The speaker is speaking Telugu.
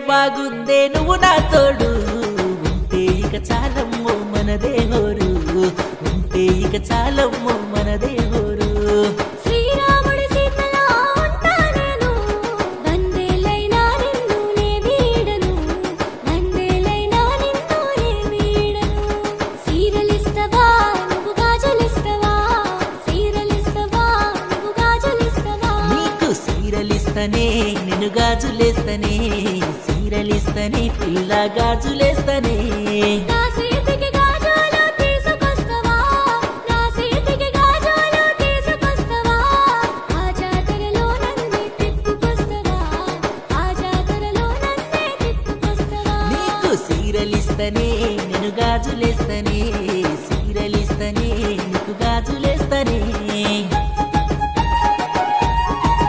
బాగుందే నువ్వు నా తోడు ఉంటే ఇక చాలమ్మో మనదే హోరు ఉంటే ఇక చాలమ్మో మనదే హోరు శ్రీరాముడి సీతలా ఉంటా నేను వందేలైనా నిన్ను నే వీడను వందేలైనా నిన్ను నే వీడను సీరలిస్తవా నువ్వు గాజులిస్తవా సీరలిస్తవా నువ్వు గాజులిస్తవా నీకు సీరలిస్తనే నిన్ను గాజులేస్తనే సీరలిస్తనే పిల్ల గాజులేస్తనే